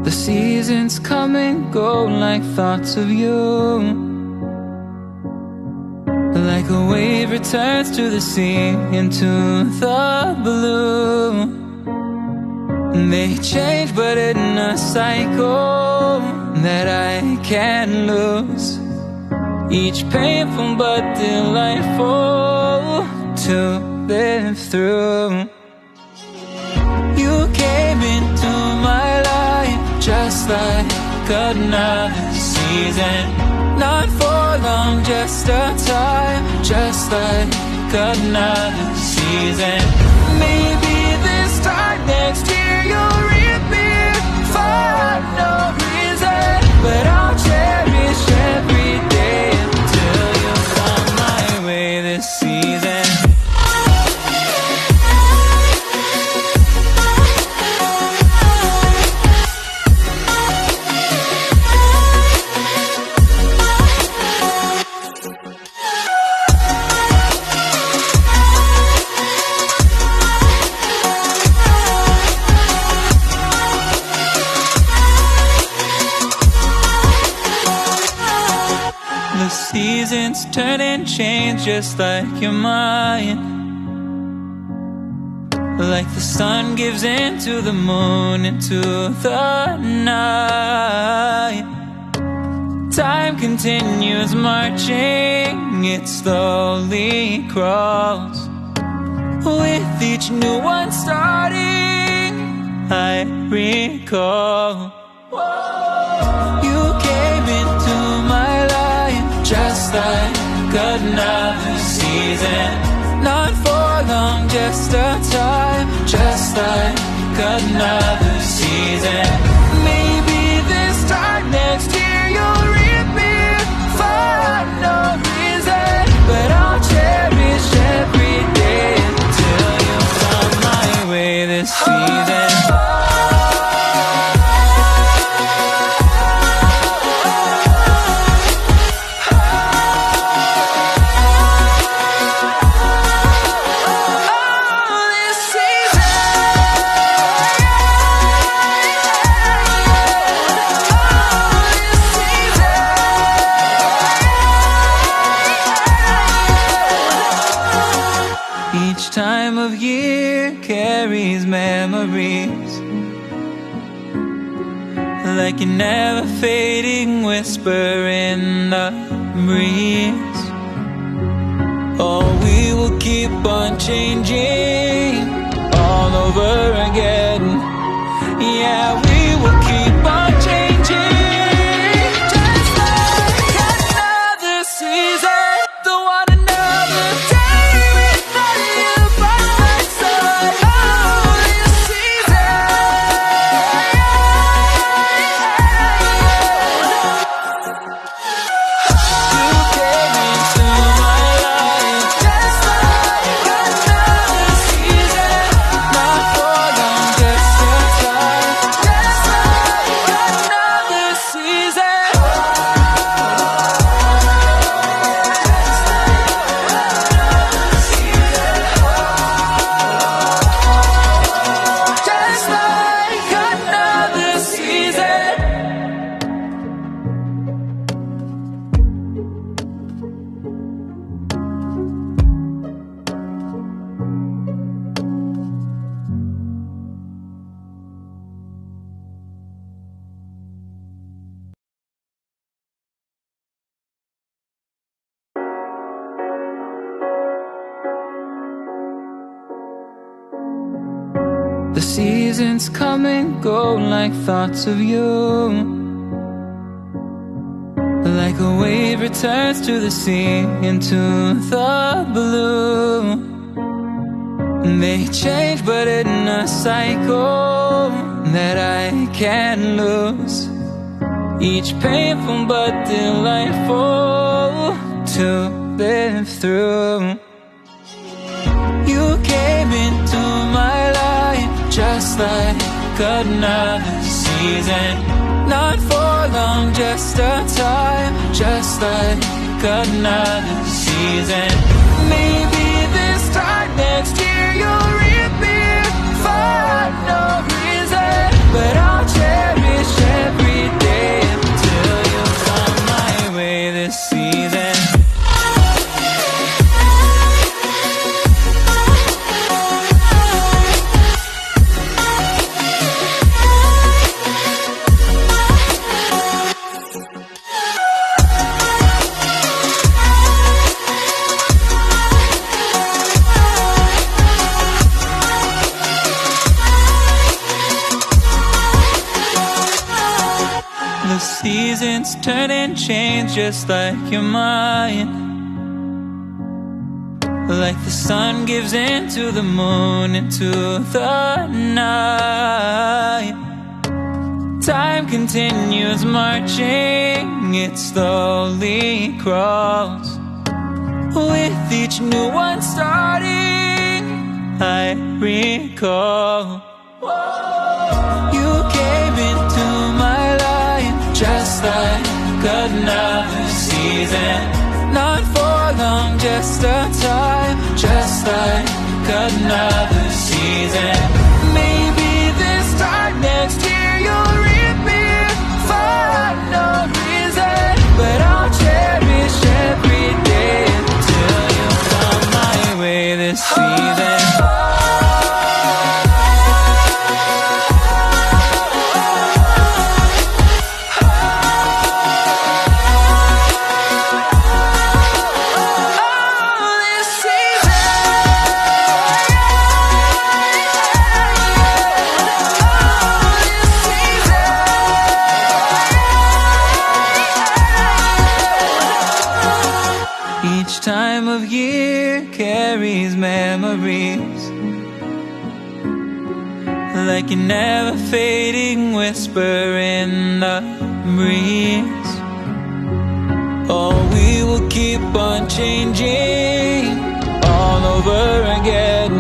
The seasons come and go like thoughts of you. Like a wave returns to the sea, into the blue. They change but in a cycle that I can't lose. Each painful but delightful to live through. You came into my life just like another season. Not for long, just a time, just like another season. Maybe this time next year you'll reappear for no reason, but I'll cherish every day until you come my way this season. The seasons turn and change just like your mind. Like the sun gives into the moon, into the night. Time continues marching, it slowly crawls. With each new one starting, I recall. You came into my life just like another season. Not for long, just a time, just like another season. Maybe this time next year you'll reappear for no reason, but I'll cherish every day until you come my way this season. Each time of year carries memories, like a never fading whisper in the breeze. Oh, we will keep on changing all over again. Yeah, we will keep on changing, just like another season. Don't want another day without you by my side. Oh, this season. You came into my life just like another season. Not for long, just a time, just like another season. Just like another season. The seasons come and go like thoughts of you. Like a wave returns to the sea, into the blue. They change but in a cycle that I can't lose. Each painful but delightful to live through. You came into my life just like another season. Not for long, just a time, just like another season. Maybe this time next year you'll reappear for no reason, but I'll cherish The seasons turn and change just like your mind. Like the sun gives into the moon, into the night. Time continues marching, it slowly crawls. With each new one starting, I recall. You came into my life just like another season. Not for long, just a time, just like another season. Maybe this time next year you'll reappear for no reason, but I'll cherish every day until you come my way this season. Each time of year carries memories, like a never fading whisper in the breeze. Oh, we will keep on changing all over again.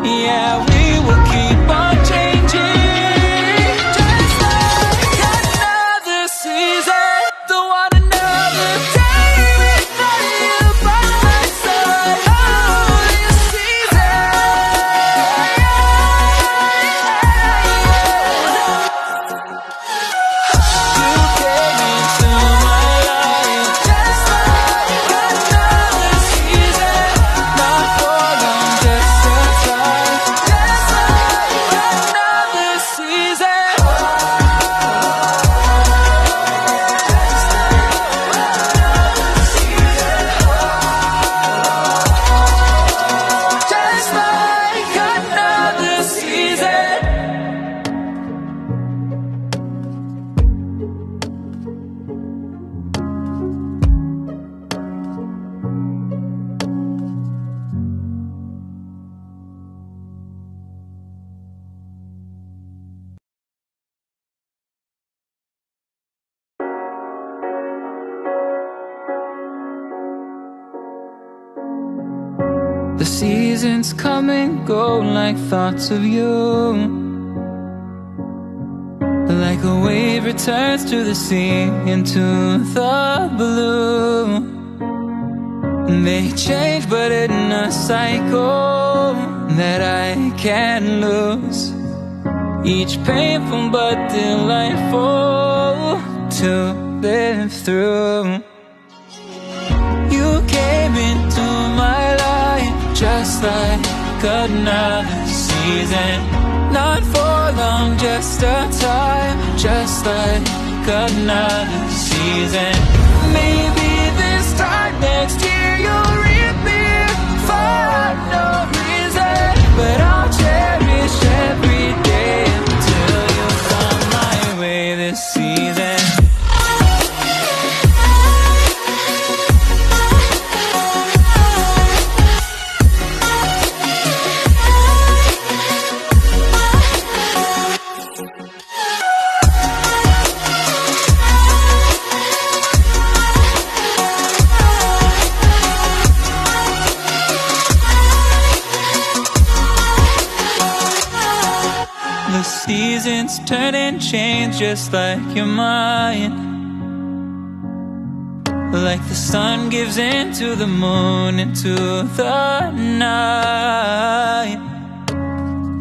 Yeah, we will keep on changing, just like another season. Don't want another day without you by my side. Oh, this season. You came into my life just like another season. Not for long, just a time, just like another season. Just like another season. The seasons come and go like thoughts of you. Like a wave returns to the sea, into the blue. They change but in a cycle that I can't lose. Each painful but delightful to live through. You came into my life just like another season. Not for long, just a time, just like another season. Maybe this time next year you'll reappear for no reason, but I'll cherish every day until you come my way this season. The seasons turn and change just like your mind. Like the sun gives into the moon, into the night.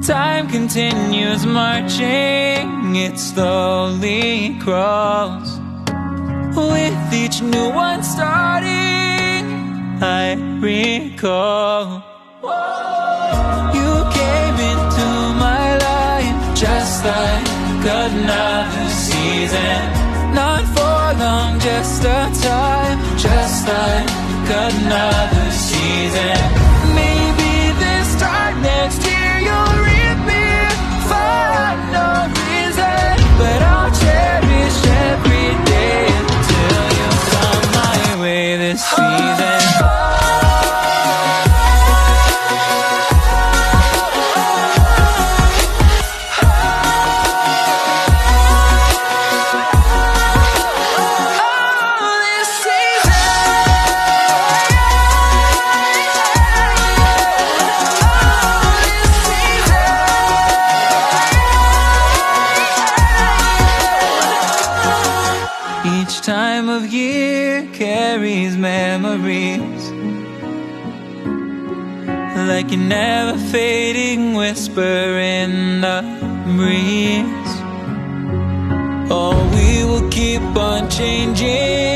Time continues marching, it slowly crawls. With each new one starting, I recall. You came into my life just like another season. Not for long, just a time, just like another season. Maybe this time next year you'll reappear for no reason, but I'll cherish it. Each time of year carries memories, like a never fading whisper in the breeze. Oh, we will keep on changing